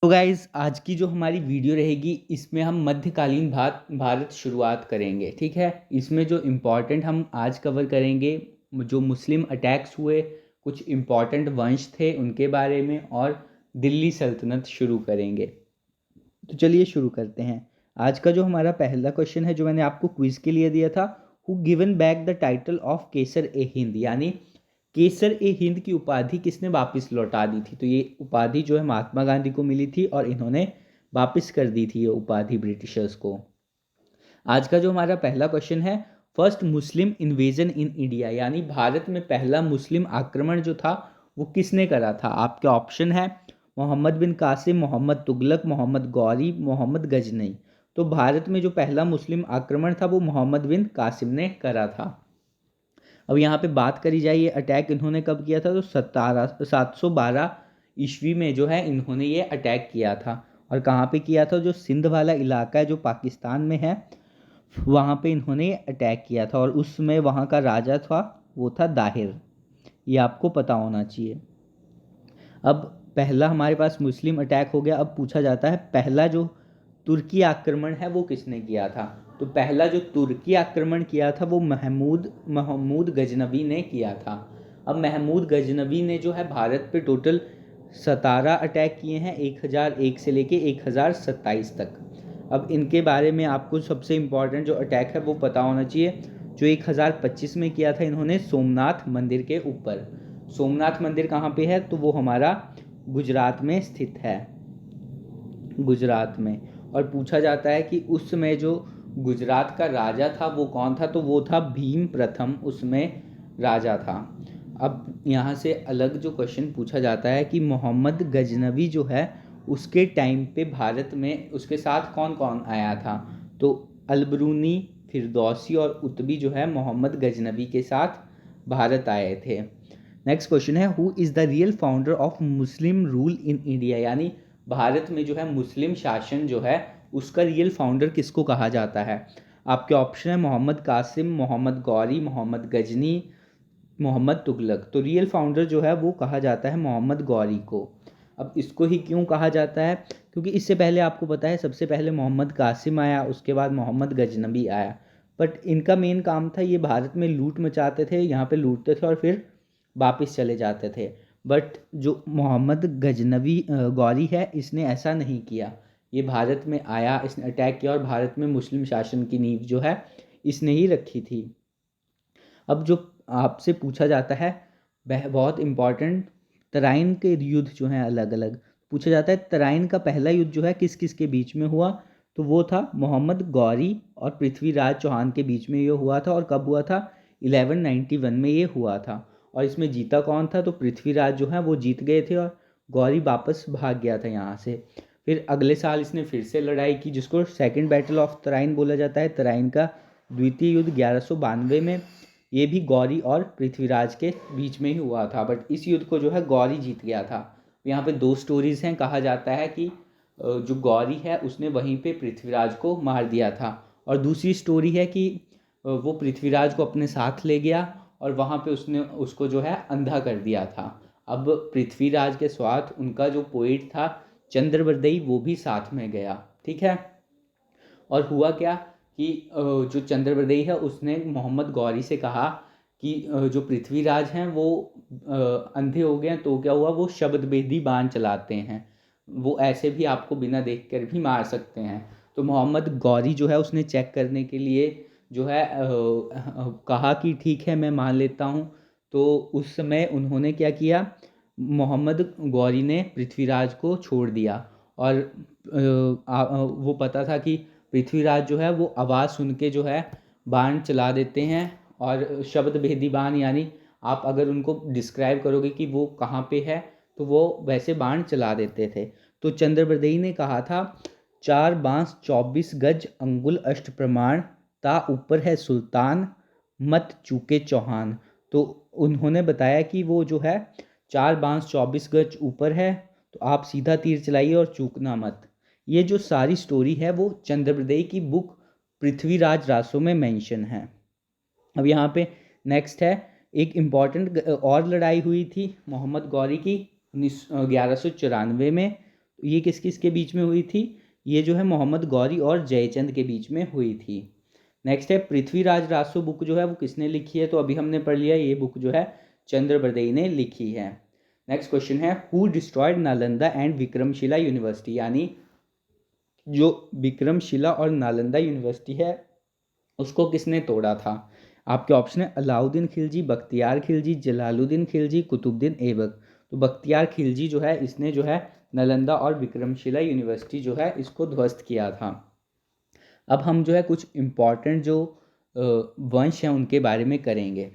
तो गाइज़ आज की जो हमारी वीडियो रहेगी इसमें हम मध्यकालीन भारत शुरुआत करेंगे। ठीक है, इसमें जो इम्पोर्टेंट हम आज कवर करेंगे जो मुस्लिम अटैक्स हुए, कुछ इम्पोर्टेंट वंश थे उनके बारे में, और दिल्ली सल्तनत शुरू करेंगे। तो चलिए शुरू करते हैं। आज का जो हमारा पहला क्वेश्चन है जो मैंने आपको क्विज के लिए दिया था, who given back the title of Kaisar e Hind, यानी केसर ए हिंद की उपाधि किसने वापस लौटा दी थी। तो ये उपाधि जो है महात्मा गांधी को मिली थी और इन्होंने वापस कर दी थी ये उपाधि ब्रिटिशर्स को। आज का जो हमारा पहला क्वेश्चन है, first Muslim invasion in India, यानी भारत में पहला मुस्लिम आक्रमण जो था वो किसने करा था। आपके ऑप्शन है मोहम्मद बिन कासिम, मोहम्मद तुगलक, मोहम्मद गौरी, मोहम्मद गजनई। तो भारत में जो पहला मुस्लिम आक्रमण था वो मोहम्मद बिन कासिम ने करा था। अब यहाँ पे बात करी जाए ये अटैक इन्होंने कब किया था, तो 712 ईस्वी में जो है इन्होंने ये अटैक किया था। और कहाँ पे किया था, जो सिंध वाला इलाका है जो पाकिस्तान में है वहाँ पे इन्होंने अटैक किया था। और उस समय वहाँ का राजा था वो था दाहिर, ये आपको पता होना चाहिए। अब पहला हमारे पास मुस्लिम अटैक हो गया। अब पूछा जाता है पहला जो तुर्की आक्रमण है वो किसने किया था। तो पहला जो तुर्की आक्रमण किया था वो महमूद गजनवी ने किया था। अब महमूद गजनवी ने जो है भारत पे टोटल 17 अटैक किए हैं, 1001 से लेके 1027 तक। अब इनके बारे में आपको सबसे इम्पॉर्टेंट जो अटैक है वो पता होना चाहिए। जो 1025 में किया था इन्होंने सोमनाथ मंदिर के ऊपर। सोमनाथ मंदिर कहाँ पे है, तो वो हमारा गुजरात में स्थित है, गुजरात में। और पूछा जाता है कि उस समय जो गुजरात का राजा था वो कौन था, तो वो था भीम प्रथम उसमें राजा था। अब यहाँ से अलग जो क्वेश्चन पूछा जाता है कि मोहम्मद गजनवी जो है उसके टाइम पे भारत में उसके साथ कौन कौन आया था। तो अलबरूनी, फिरदौसी और उतबी जो है मोहम्मद गजनवी के साथ भारत आए थे। नेक्स्ट क्वेश्चन है, who is the real founder of Muslim rule in India, यानी भारत में जो है मुस्लिम शासन जो है उसका रियल फाउंडर किसको कहा जाता है। आपके ऑप्शन है मोहम्मद कासिम, मोहम्मद गौरी, मोहम्मद गजनी, मोहम्मद तुगलक। तो रियल फाउंडर जो है वो कहा जाता है मोहम्मद गौरी को। अब इसको ही क्यों कहा जाता है, क्योंकि इससे पहले आपको पता है सबसे पहले मोहम्मद कासिम आया, उसके बाद मोहम्मद गजनबी आया। बट इनका मेन काम था ये भारत में लूट मचाते थे, यहाँ पे लूटते थे और फिर वापस चले जाते थे। बट जो मोहम्मद गजनवी गौरी है इसने ऐसा नहीं किया, ये भारत में आया, इसने अटैक किया और भारत में मुस्लिम शासन की नींव जो है इसने ही रखी थी। अब जो आपसे पूछा जाता है बहुत इम्पॉर्टेंट, तराइन के युद्ध जो हैं अलग अलग पूछा जाता है। तराइन का पहला युद्ध जो है किस किस के बीच में हुआ, तो वो था मोहम्मद गौरी और पृथ्वीराज चौहान के बीच में ये हुआ था। और कब हुआ था, 1191 में ये हुआ था। और इसमें जीता कौन था, तो पृथ्वीराज जो है वो जीत गए थे और गौरी वापस भाग गया था यहाँ से। फिर अगले साल इसने फिर से लड़ाई की जिसको सेकेंड बैटल ऑफ तराइन बोला जाता है। तराइन का द्वितीय युद्ध 1192 में, ये भी गौरी और पृथ्वीराज के बीच में ही हुआ था। बट इस युद्ध को जो है गौरी जीत गया था। यहाँ पे दो स्टोरीज हैं। कहा जाता है कि जो गौरी है उसने वहीं पे पृथ्वीराज को मार दिया था, और दूसरी स्टोरी है कि वो पृथ्वीराज को अपने साथ ले गया और वहाँ पे उसने उसको जो है अंधा कर दिया था। अब पृथ्वीराज के साथ उनका जो पोइट था चंद्रबरदई वो भी साथ में गया। ठीक है, और हुआ क्या कि जो चंद्रबरदई है उसने मोहम्मद गौरी से कहा कि जो पृथ्वीराज हैं वो अंधे हो गए हैं, तो क्या हुआ, वो शब्द भेदी बाण चलाते हैं, वो ऐसे भी आपको बिना देख कर भी मार सकते हैं। तो मोहम्मद गौरी जो है उसने चेक करने के लिए जो है कहा कि ठीक है मैं मान लेता हूँ। तो उस समय उन्होंने क्या किया, मोहम्मद गौरी ने पृथ्वीराज को छोड़ दिया। और वो पता था कि पृथ्वीराज जो है वो आवाज़ सुन के जो है बाण चला देते हैं। और शब्द भेदी बाण यानी आप अगर उनको डिस्क्राइब करोगे कि वो कहाँ पे है तो वो वैसे बाण चला देते थे। तो चंद्रबरदई ने कहा था, 4 बांस 24 गज अंगुल अष्ट प्रमाण, ता ऊपर है सुल्तान मत चूके चौहान। तो उन्होंने बताया कि वो जो है 4 बांस 24 गज ऊपर है, तो आप सीधा तीर चलाइए और चूकना मत। ये जो सारी स्टोरी है वो चंद्रबरदई की बुक पृथ्वीराज रासो में मेंशन है। अब यहाँ पे नेक्स्ट है, एक इम्पॉर्टेंट और लड़ाई हुई थी मोहम्मद गौरी की 1194 में। ये किस किसके बीच में हुई थी? ये जो है मोहम्मद गौरी और जयचंद के बीच में हुई थी। नेक्स्ट है पृथ्वीराज रासो बुक जो है वो किसने लिखी है? तो अभी हमने पढ़ लिया, ये बुक जो है चंद्रबरदई ने लिखी है। नेक्स्ट क्वेश्चन है who destroyed Nalanda and Vikramshila university, यानी जो विक्रमशिला और नालंदा यूनिवर्सिटी है उसको किसने तोड़ा था? आपके ऑप्शन है अलाउद्दीन खिलजी, बख्तियार खिलजी, जलालुद्दीन खिलजी, कुतुबुद्दीन ऐबक। तो बख्तियार खिलजी जो है इसने जो है नालंदा और विक्रमशिला यूनिवर्सिटी जो है इसको ध्वस्त किया था। अब हम जो है कुछ इम्पॉर्टेंट जो वंश हैं उनके बारे में करेंगे।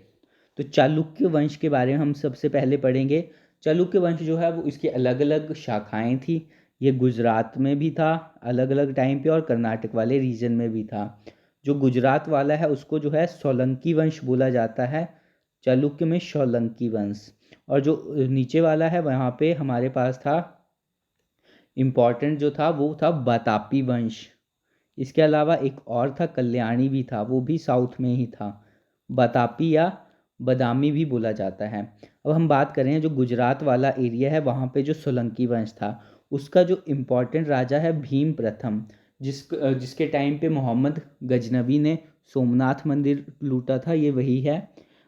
तो चालुक्य वंश के बारे में हम सबसे पहले पढ़ेंगे। चालुक्य वंश जो है वो इसकी अलग अलग शाखाएं थी। ये गुजरात में भी था अलग अलग टाइम पे, और कर्नाटक वाले रीजन में भी था। जो गुजरात वाला है उसको जो है सोलंकी वंश बोला जाता है, चालुक्य में सोलंकी वंश। और जो नीचे वाला है वहाँ पे हमारे पास था इम्पॉर्टेंट जो था वो था बतापी वंश। इसके अलावा एक और था कल्याणी भी था, वो भी साउथ में ही था, बतापी या बदामी भी बोला जाता है। अब हम बात करें जो गुजरात वाला एरिया है वहाँ पे जो सोलंकी वंश था उसका जो इम्पोर्टेंट राजा है भीम प्रथम, जिसके टाइम पे मोहम्मद गजनवी ने सोमनाथ मंदिर लूटा था, ये वही है।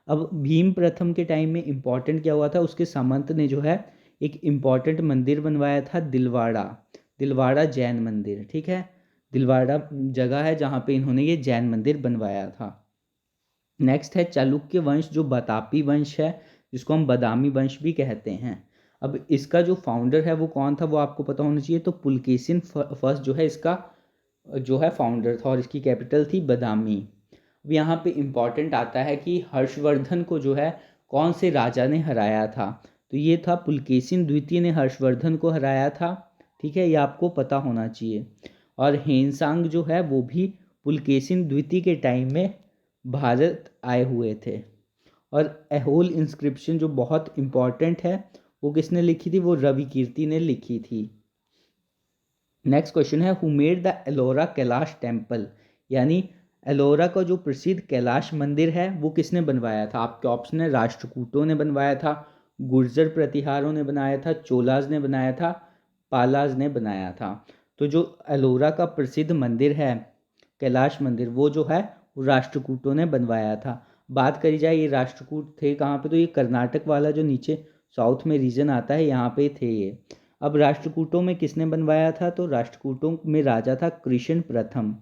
अब भीम प्रथम के टाइम में इम्पोर्टेंट क्या हुआ था, उसके सामंत ने जो है एक इम्पॉर्टेंट मंदिर बनवाया था दिलवाड़ा, दिलवाड़ा जैन मंदिर। ठीक है, दिलवाड़ा जगह है जहाँ पे इन्होंने ये जैन मंदिर बनवाया था। नेक्स्ट है चालुक्य वंश जो बतापी वंश है, जिसको हम बदामी वंश भी कहते हैं। अब इसका जो फाउंडर है वो कौन था वो आपको पता होना चाहिए। तो पुलकेशिन फर्स्ट जो है इसका जो है फाउंडर था और इसकी कैपिटल थी बदामी। अब यहाँ पे इम्पॉर्टेंट आता है कि हर्षवर्धन को जो है कौन से राजा ने हराया था। तो ये था पुलकेशिन द्वितीय ने हर्षवर्धन को हराया था। ठीक है, ये आपको पता होना चाहिए। और हेनसांग जो है वो भी पुलकेशिन द्वितीय के टाइम में भारत आए हुए थे। और एहोल इंस्क्रिप्शन जो बहुत इम्पॉर्टेंट है वो किसने लिखी थी? वो रवि कीर्ति ने लिखी थी। नेक्स्ट क्वेश्चन है who made the Ellora Kailash temple, यानी एलोरा का जो प्रसिद्ध कैलाश मंदिर है वो किसने बनवाया था? आपके ऑप्शन है राष्ट्रकूटों ने बनवाया था, गुर्जर प्रतिहारों ने बनाया था, चोलाज ने बनाया था, पालाज ने बनाया था। तो जो एलोरा का प्रसिद्ध मंदिर है कैलाश मंदिर वो जो है वो राष्ट्रकूटों ने बनवाया था। बात करी जाए ये राष्ट्रकूट थे कहाँ पे, तो ये कर्नाटक वाला जो नीचे साउथ में रीजन आता है यहाँ पे थे ये। अब राष्ट्रकूटों में किसने बनवाया था? तो राष्ट्रकूटों में राजा था कृष्ण प्रथम,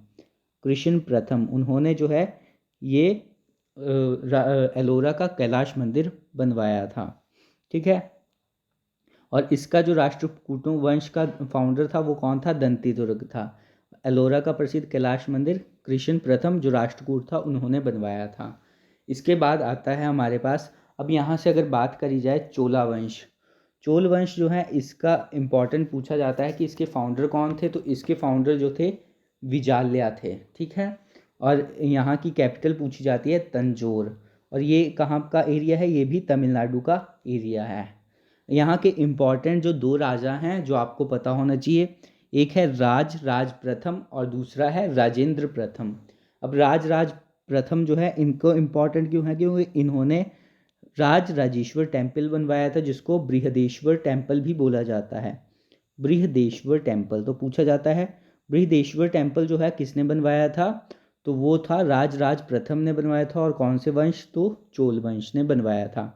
कृष्ण प्रथम। उन्होंने जो है ये एलोरा का कैलाश मंदिर बनवाया था। ठीक है, और इसका जो राष्ट्रकूटों वंश का फाउंडर था वो कौन था? दंतीदुर्ग था। एलोरा का प्रसिद्ध कैलाश मंदिर कृष्ण प्रथम जो राष्ट्रकूट था उन्होंने बनवाया था। इसके बाद आता है हमारे पास, अब यहाँ से अगर बात करी जाए चोला वंश, चोल वंश जो है इसका इम्पॉर्टेंट पूछा जाता है कि इसके फाउंडर कौन थे। तो इसके फाउंडर जो थे विजाल्या थे। ठीक है, और यहाँ की कैपिटल पूछी जाती है तंजौर, और ये कहाँ का एरिया है? ये भी तमिलनाडु का एरिया है। यहाँ के इम्पॉर्टेंट जो दो राजा हैं जो आपको पता होना चाहिए, एक है राज प्रथम और दूसरा है राजेंद्र प्रथम। अब राज प्रथम जो है इनको इम्पॉर्टेंट क्यों है? क्योंकि इन्होंने राजेश्वर टेम्पल बनवाया था जिसको बृहदेश्वर टेम्पल भी बोला जाता है। बृहदेश्वर टेम्पल, तो पूछा जाता है बृहदेश्वर टेम्पल जो है किसने बनवाया था? तो वो था राज प्रथम ने बनवाया था। और कौन से वंश? तो चोल वंश ने बनवाया था।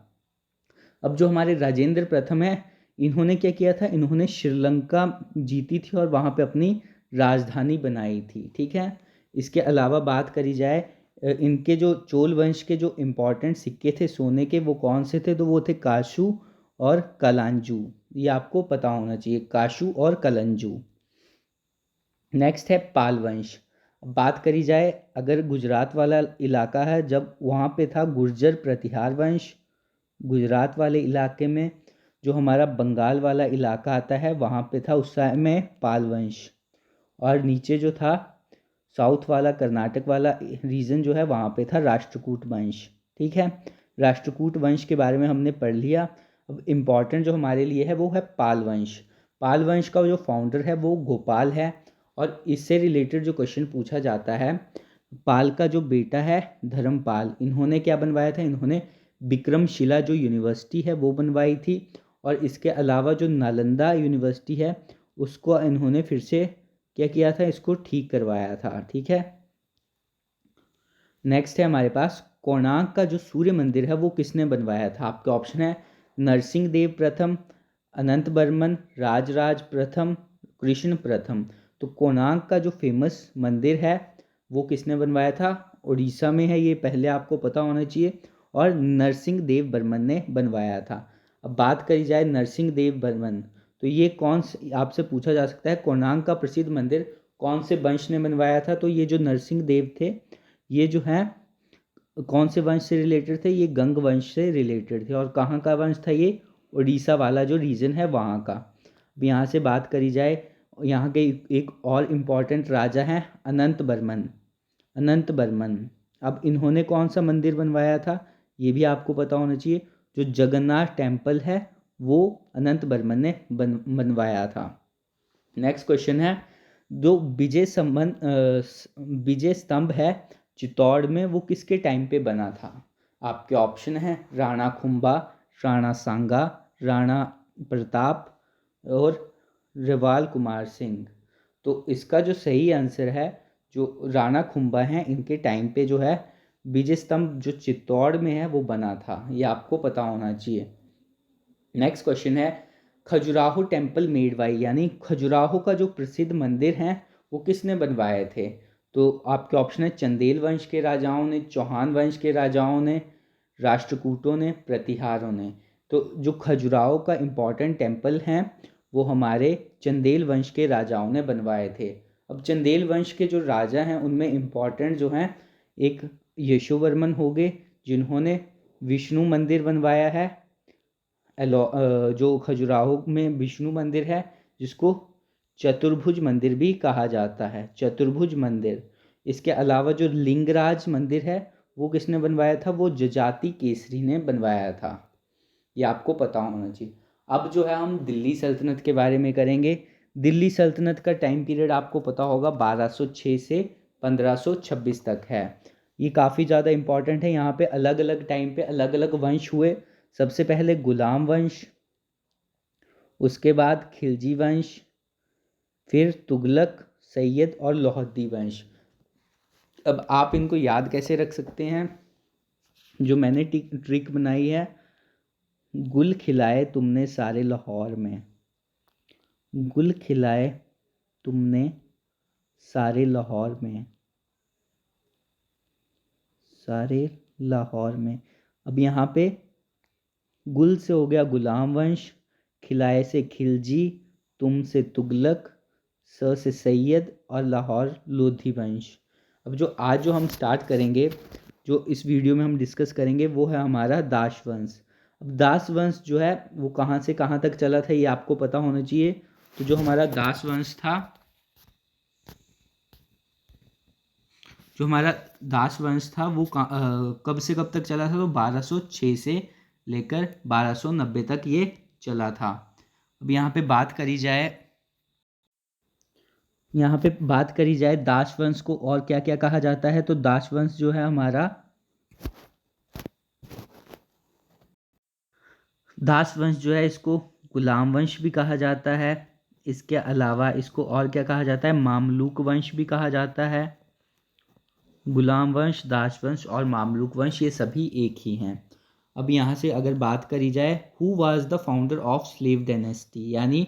अब जो हमारे राजेंद्र प्रथम है इन्होंने क्या किया था? इन्होंने श्रीलंका जीती थी और वहाँ पे अपनी राजधानी बनाई थी। ठीक है, इसके अलावा बात करी जाए इनके जो चोल वंश के जो इम्पोर्टेंट सिक्के थे सोने के वो कौन से थे? तो वो थे काशू और कलांजू। ये आपको पता होना चाहिए, काशू और कलंजू। नेक्स्ट है पाल वंश। बात करी जाए अगर गुजरात वाला इलाका है जब वहाँ पे था गुर्जर प्रतिहार वंश, गुजरात वाले इलाके में जो हमारा बंगाल वाला इलाका आता है वहाँ पे था उस समय पाल वंश। और नीचे जो था साउथ वाला कर्नाटक वाला रीजन जो है वहाँ पे था राष्ट्रकूट वंश। ठीक है, राष्ट्रकूट वंश के बारे में हमने पढ़ लिया। अब इम्पॉर्टेंट जो हमारे लिए है वो है पाल वंश। पाल वंश का जो फाउंडर है वो गोपाल है। और इससे रिलेटेड जो क्वेश्चन पूछा जाता है, पाल का जो बेटा है धर्मपाल, इन्होंने क्या बनवाया था? इन्होंने विक्रमशिला जो यूनिवर्सिटी है वो बनवाई थी। और इसके अलावा जो नालंदा यूनिवर्सिटी है उसको इन्होंने फिर से क्या किया था, इसको ठीक करवाया था। ठीक है, नेक्स्ट है हमारे पास कोणार्क का जो सूर्य मंदिर है वो किसने बनवाया था। आपके ऑप्शन है नरसिंह देव प्रथम, अनंत बर्मन, राजराज प्रथम, कृष्ण प्रथम। तो कोणार्क का जो फेमस मंदिर है वो किसने बनवाया था, उड़ीसा में है ये, पहले आपको पता होना चाहिए, और नरसिंह देव बर्मन ने बनवाया था। अब बात करी जाए नरसिंह देव बर्मन, तो ये कौन से, आपसे पूछा जा सकता है कोणार्क का प्रसिद्ध मंदिर कौन से वंश ने बनवाया था। तो ये जो नरसिंह देव थे ये जो हैं कौन से वंश से रिलेटेड थे, ये गंग वंश से रिलेटेड थे। और कहाँ का वंश था ये, उड़ीसा वाला जो रीजन है वहाँ का। अब यहाँ से बात करी जाए, यहाँ के एक और इम्पॉर्टेंट राजा हैं अनंत बर्मन। अनंत बर्मन, अब इन्होंने कौन सा मंदिर बनवाया था, ये भी आपको पता होना चाहिए। जो जगन्नाथ टेम्पल है वो अनंत बर्मन ने बनवाया था। नेक्स्ट क्वेश्चन है, जो विजय स्तंभ है चित्तौड़ में वो किसके टाइम पे बना था। आपके ऑप्शन है राणा कुंभा, राणा सांगा, राणा प्रताप और रवाल कुमार सिंह। तो इसका जो सही आंसर है, जो राणा कुंभा हैं इनके टाइम पे जो है विजय स्तंभ जो चित्तौड़ में है वो बना था, ये आपको पता होना चाहिए। नेक्स्ट क्वेश्चन है, खजुराहो टेम्पल मेडवाई यानी खजुराहो का जो प्रसिद्ध मंदिर है वो किसने बनवाए थे। तो आपके ऑप्शन है चंदेल वंश के राजाओं ने, चौहान वंश के राजाओं ने, राष्ट्रकूटों ने, प्रतिहारों ने। तो जो खजुराहो का इम्पॉर्टेंट टेम्पल हैं वो हमारे चंदेल वंश के राजाओं ने बनवाए थे। अब चंदेल वंश के जो राजा हैं उनमें इम्पॉर्टेंट जो हैं, एक यशोवर्मन हो गए जिन्होंने विष्णु मंदिर बनवाया है, जो खजुराहो में विष्णु मंदिर है जिसको चतुर्भुज मंदिर भी कहा जाता है, चतुर्भुज मंदिर। इसके अलावा जो लिंगराज मंदिर है वो किसने बनवाया था, वो जजाति केसरी ने बनवाया था, ये आपको पता होना चाहिए। अब जो है हम दिल्ली सल्तनत के बारे में करेंगे। दिल्ली सल्तनत का टाइम पीरियड आपको पता होगा 1206 से 1526 तक है। ये काफ़ी ज़्यादा इम्पॉर्टेंट है, यहाँ पे अलग अलग टाइम पे अलग अलग वंश हुए। सबसे पहले गुलाम वंश, उसके बाद खिलजी वंश, फिर तुगलक, सैयद और लोहद्दी वंश। अब आप इनको याद कैसे रख सकते हैं, जो मैंने ट्रिक बनाई है, गुल खिलाए तुमने सारे लाहौर में, गुल खिलाए तुमने सारे लाहौर में, सारे लाहौर में। अब यहाँ पे गुल से हो गया गुलाम वंश, खिलाए से खिलजी, तुम से तुगलक, स से सैयद और लाहौर लोधी वंश। अब जो आज जो हम स्टार्ट करेंगे, जो इस वीडियो में हम डिस्कस करेंगे वो है हमारा दास वंश। अब दास वंश जो है वो कहाँ से कहाँ तक चला था ये आपको पता होना चाहिए। तो जो हमारा दास वंश था, जो हमारा दास वंश था वो कब से कब तक चला था, तो 1206 से लेकर 1290 तक ये चला था। अब यहाँ पे बात करी जाए, यहाँ पे बात करी जाए दास वंश को और क्या क्या कहा जाता है। तो दास वंश जो है हमारा, दास वंश जो है इसको गुलाम वंश भी कहा जाता है। इसके अलावा इसको और क्या कहा जाता है, मामलूक वंश भी कहा जाता है। गुलाम वंश, दास वंश और मामलूक वंश ये सभी एक ही हैं। अब यहाँ से अगर बात करी जाए, who was the founder of slave dynasty, यानी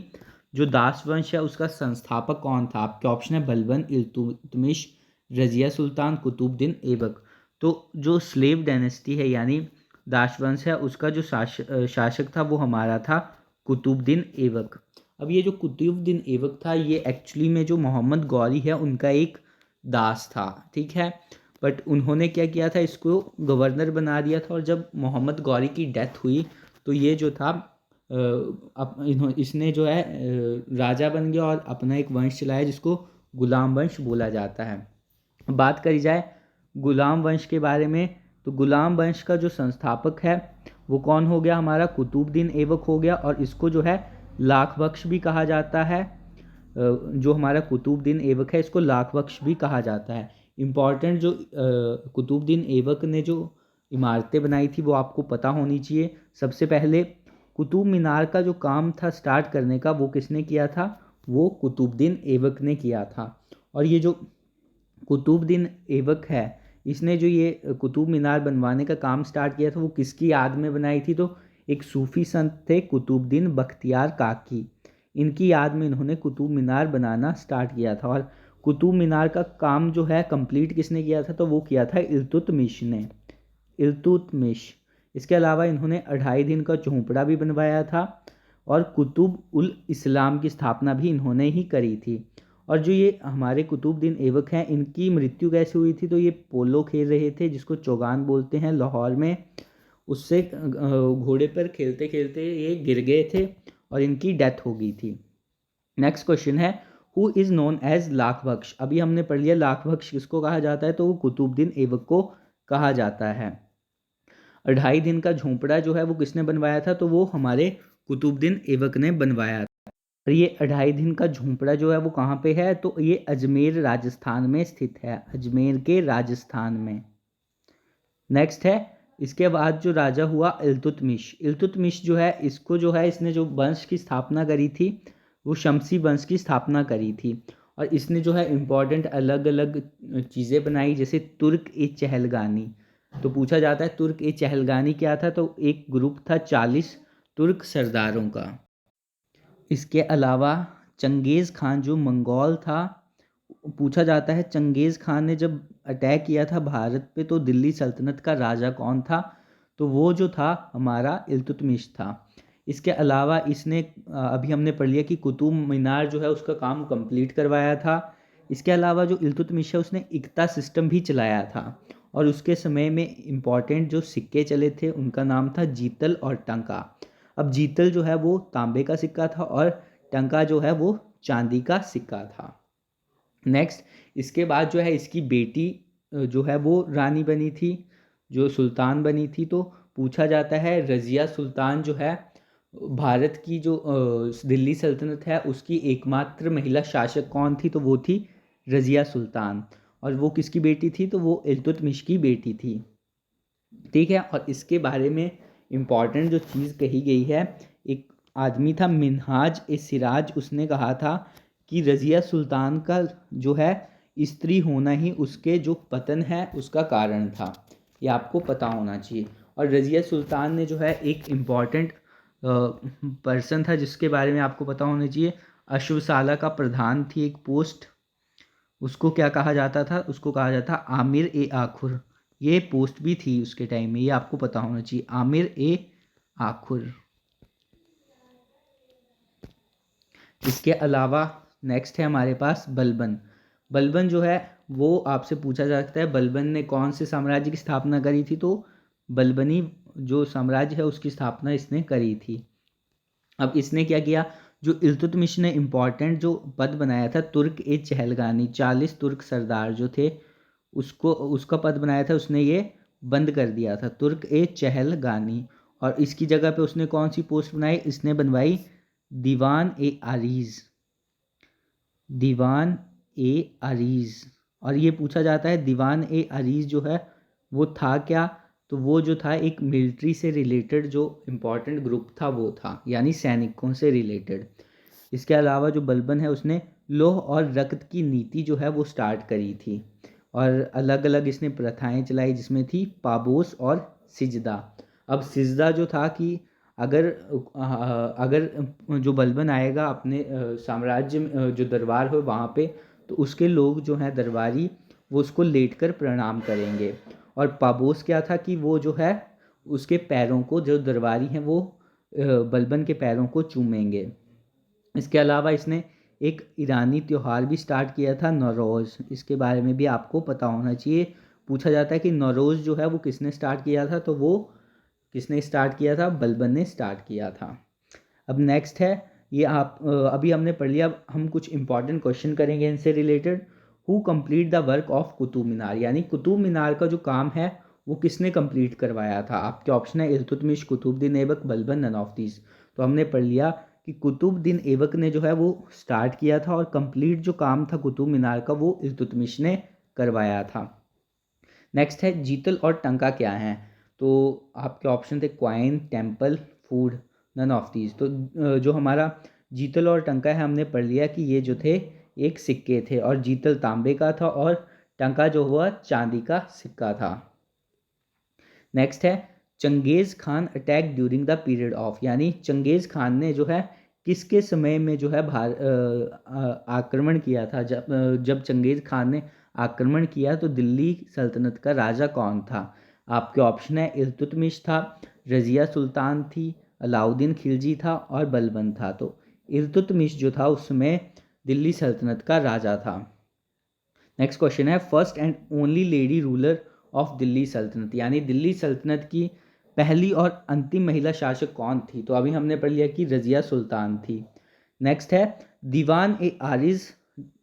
जो दास वंश है उसका संस्थापक कौन था। आपके ऑप्शन है बलबन, इल्तुतमिश, रजिया सुल्तान, कुतुबुद्दीन ऐबक। तो जो स्लेव डायनेस्टी है यानी दास वंश है उसका जो शासक था वो हमारा था कुतुबुद्दीन ऐबक। अब ये जो कुतुबुद्दीन ऐबक था ये एक्चुअली में जो मोहम्मद गौरी है उनका एक दास था, ठीक है। बट उन्होंने क्या किया था, इसको गवर्नर बना दिया था। और जब मोहम्मद गौरी की डेथ हुई तो ये जो था इसने जो है राजा बन गया और अपना एक वंश चलाया जिसको गुलाम वंश बोला जाता है। बात करी जाए गुलाम वंश के बारे में, तो गुलाम वंश का जो संस्थापक है वो कौन हो गया, हमारा कुतुबुद्दीन ऐबक हो गया। और इसको जो है लाख बख्श भी कहा जाता है। जो हमारा कुतुबुद्दीन ऐबक है इसको लाख बख्श भी कहा जाता है। इम्पॉर्टेंट जो कुतुबुद्दीन ऐबक ने जो इमारतें बनाई थी वो आपको पता होनी चाहिए। सबसे पहले कुतुब मीनार का जो काम था स्टार्ट करने का वो किसने किया था, वो कुतुबुद्दीन ऐबक ने किया था। और ये जो कुतुबुद्दीन ऐबक है, इसने जो ये कुतुब मीनार बनवाने का काम स्टार्ट किया था वो किसकी याद में बनाई थी? तो एक सूफ़ी संत थे कुतुबुद्दीन बख्तियार काकी, इनकी याद में इन्होंने कुतुब मीनार बनाना स्टार्ट किया था। और कुतुब मीनार का काम जो है कंप्लीट किसने किया था? तो वो किया था इल्तुतमिश ने, इल्तुतमिश। इसके अलावा इन्होंने 2.5 दिन का झोंपड़ा भी बनवाया था और कुतुब उल इस्लाम की स्थापना भी इन्होंने ही करी थी। और जो ये हमारे कुतुबुद्दीन ऐबक हैं, इनकी मृत्यु कैसे हुई थी? तो ये पोलो खेल रहे थे जिसको चौगान बोलते हैं लाहौर में, उससे घोड़े पर खेलते खेलते ये गिर गए थे और इनकी डेथ हो गई थी। नेक्स्ट क्वेश्चन है who is known as Lakh Bakhsh. अभी हमने पढ़ लिया लाख बख्श किसको कहा जाता है, तो वो कुतुबुद्दीन ऐबक को कहा जाता है। 2.5 दिन का झोंपड़ा जो है वो किसने बनवाया था? तो वो हमारे कुतुबुद्दीन ऐबक ने बनवाया था। और ये 2.5 दिन का झोंपड़ा जो है वो कहाँ पे है? तो ये अजमेर राजस्थान में स्थित है, अजमेर के राजस्थान में। नेक्स्ट है, इसके बाद जो राजा हुआ इल्तुतमिश। इल्तुतमिश जो है इसको जो है इसने जो वंश की स्थापना करी थी वो शमसी वंश की स्थापना करी थी। और इसने जो है इम्पॉर्टेंट अलग अलग चीज़ें बनाई, जैसे तुर्क ए चहलगानी। तो पूछा जाता है तुर्क ए चहलगानी क्या था? तो एक ग्रुप था 40 तुर्क सरदारों का। इसके अलावा चंगेज़ खान जो मंगोल था, पूछा जाता है चंगेज़ खान ने जब अटैक किया था भारत पे तो दिल्ली सल्तनत का राजा कौन था? तो वो जो था हमारा इल्तुतमिश था। इसके अलावा इसने अभी हमने पढ़ लिया कि कुतुब मीनार जो है उसका काम कंप्लीट करवाया था। इसके अलावा जो इल्तुतमिश है उसने इक्ता सिस्टम भी चलाया था। और उसके समय में इम्पॉर्टेंट जो सिक्के चले थे उनका नाम था जीतल और टंका। अब जीतल जो है वो तांबे का सिक्का था और टंका जो है वो चांदी का सिक्का था। नेक्स्ट, इसके बाद जो है इसकी बेटी जो है वो रानी बनी थी, जो सुल्तान बनी थी। तो पूछा जाता है रज़िया सुल्तान जो है भारत की जो दिल्ली सल्तनत है उसकी एकमात्र महिला शासक कौन थी? तो वो थी रज़िया सुल्तान। और वो किसकी बेटी थी? तो वो इल्तुतमिश की बेटी थी। ठीक है। और इसके बारे में इम्पॉर्टेंट जो चीज़ कही गई है, एक आदमी था मिन्हाज ए सिराज, उसने कहा था कि रज़िया सुल्तान का जो है स्त्री होना ही उसके जो पतन है उसका कारण था। ये आपको पता होना चाहिए। और रज़िया सुल्तान ने जो है एक इम्पॉर्टेंट पर्सन था जिसके बारे में आपको पता होना चाहिए, अश्वशाला का प्रधान थी एक पोस्ट, उसको क्या कहा जाता था? उसको कहा जाता आमिर ए आखुर। ये पोस्ट भी थी उसके टाइम में, ये आपको पता होना चाहिए, आमिर ए आखुर। इसके अलावा नेक्स्ट है हमारे पास बलबन। बलबन जो है वो आपसे पूछा जा सकता है बलबन ने कौन से साम्राज्य की स्थापना करी थी? तो बलबनी जो साम्राज्य है उसकी स्थापना इसने करी थी। अब इसने क्या किया, जो इल्तुतमिश ने इम्पॉर्टेंट जो पद बनाया था तुर्क ए चहलगानी, 40 तुर्क सरदार जो थे उसको उसका पद बनाया था, उसने ये बंद कर दिया था, तुर्क ए चहलगानी। और इसकी जगह पे उसने कौन सी पोस्ट बनाई? इसने बनवाई दीवान ए आरीज़, दीवान ए अरीज़। और ये पूछा जाता है दीवान ए अरीज़ जो है वो था क्या? तो वो जो था एक मिलिट्री से रिलेटेड जो इम्पोर्टेंट ग्रुप था वो था, यानी सैनिकों से रिलेटेड। इसके अलावा जो बलबन है उसने लौह और रक्त की नीति जो है वो स्टार्ट करी थी। और अलग अलग इसने प्रथाएं चलाई जिसमें थी पाबोस और सिजदा। अब सिजदा जो था कि अगर अगर जो बलबन आएगा अपने साम्राज्य में जो दरबार हो वहाँ पे, तो उसके लोग जो हैं दरबारी वो उसको लेटकर प्रणाम करेंगे। और पाबोस क्या था कि वो जो है उसके पैरों को, जो दरबारी हैं वो बलबन के पैरों को चूमेंगे। इसके अलावा इसने एक ईरानी त्यौहार भी स्टार्ट किया था नौरोज़, इसके बारे में भी आपको पता होना चाहिए। पूछा जाता है कि नौरोज़ जो है वो किसने स्टार्ट किया था? तो वो किसने स्टार्ट किया था? बलबन ने स्टार्ट किया था। अब नेक्स्ट है, ये आप अभी हमने पढ़ लिया, अब हम कुछ इंपॉर्टेंट क्वेश्चन करेंगे इनसे रिलेटेड। Who complete the work of Qutub Minar, यानी कुतुब मीनार का जो काम है वो किसने कंप्लीट करवाया था? आपके ऑप्शन है Iltutmish, Qutbuddin Aibak, Balban, none of these. तो हमने पढ़ लिया कि कुतुबुद्दीन ऐबक ने जो है वो स्टार्ट किया था और कंप्लीट जो काम था कुतुब मीनार का वो इल्तुतमिश ने करवाया था। नेक्स्ट है जीतल और टंका क्या हैं? तो आपके ऑप्शन थे coin, temple, food, none of these. तो जो हमारा जीतल और टंका है हमने पढ़ लिया कि ये जो थे एक सिक्के थे, और जीतल तांबे का था और टंका जो हुआ चांदी का सिक्का था। नेक्स्ट है Changez Khan attack during the period of, यानी चंगेज़ खान ने जो है किसके समय में जो है आक्रमण किया था। जब चंगेज़ खान ने आक्रमण किया तो दिल्ली सल्तनत का राजा कौन था। आपके ऑप्शन है इल्तुतमिश था, रज़िया सुल्तान थी, अलाउद्दीन खिलजी था और बलबन था। तो इल्तुतमिश जो था उस समय दिल्ली सल्तनत का राजा था। नेक्स्ट क्वेश्चन है first and only lady ruler of Delhi सल्तनत, यानी दिल्ली सल्तनत की पहली और अंतिम महिला शासक कौन थी। तो अभी हमने पढ़ लिया कि रज़िया सुल्तान थी। नेक्स्ट है दीवान ए आरिस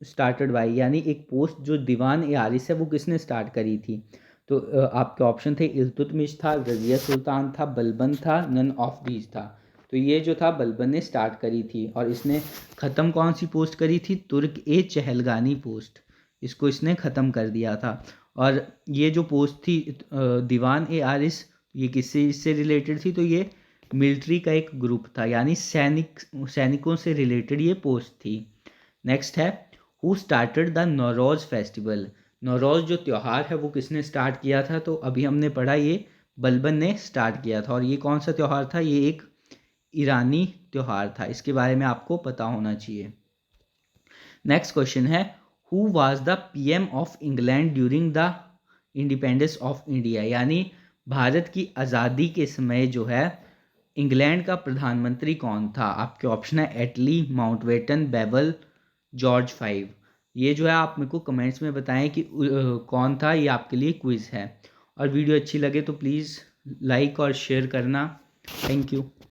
स्टार्टेड बाई, यानी एक पोस्ट जो दीवान ए आरिस है वो किसने स्टार्ट करी थी। तो आपके ऑप्शन थे इल्तुतमिश था, रज़िया सुल्तान था, बलबन था, नन ऑफ दीज था। तो ये जो था बलबन ने स्टार्ट करी थी, और इसने ख़त्म कौन सी पोस्ट करी थी, तुर्क ए चहलगानी पोस्ट, इसको इसने ख़त्म कर दिया था। और ये जो पोस्ट थी दीवान ए आरिस, ये किससे इससे रिलेटेड थी, तो ये मिलिट्री का एक ग्रुप था, यानी सैनिकों से रिलेटेड ये पोस्ट थी। नेक्स्ट है who started the Nauroz festival, Nauroz जो त्यौहार है वो किसने स्टार्ट किया था। तो अभी हमने पढ़ा ये बलबन ने स्टार्ट किया था, और ये कौन सा त्यौहार था, ये एक ईरानी त्यौहार था, इसके बारे में आपको पता होना चाहिए। नेक्स्ट क्वेश्चन है who was the PM of England during the independence of India, यानी भारत की आज़ादी के समय जो है इंग्लैंड का प्रधानमंत्री कौन था। आपके ऑप्शन है एटली, माउंटबेटन, बेबल, जॉर्ज 5। ये जो है आप मेरे को कमेंट्स में बताएं कि कौन था, ये आपके लिए क्विज़ है। और वीडियो अच्छी लगे तो प्लीज़ लाइक और शेयर करना। Thank you.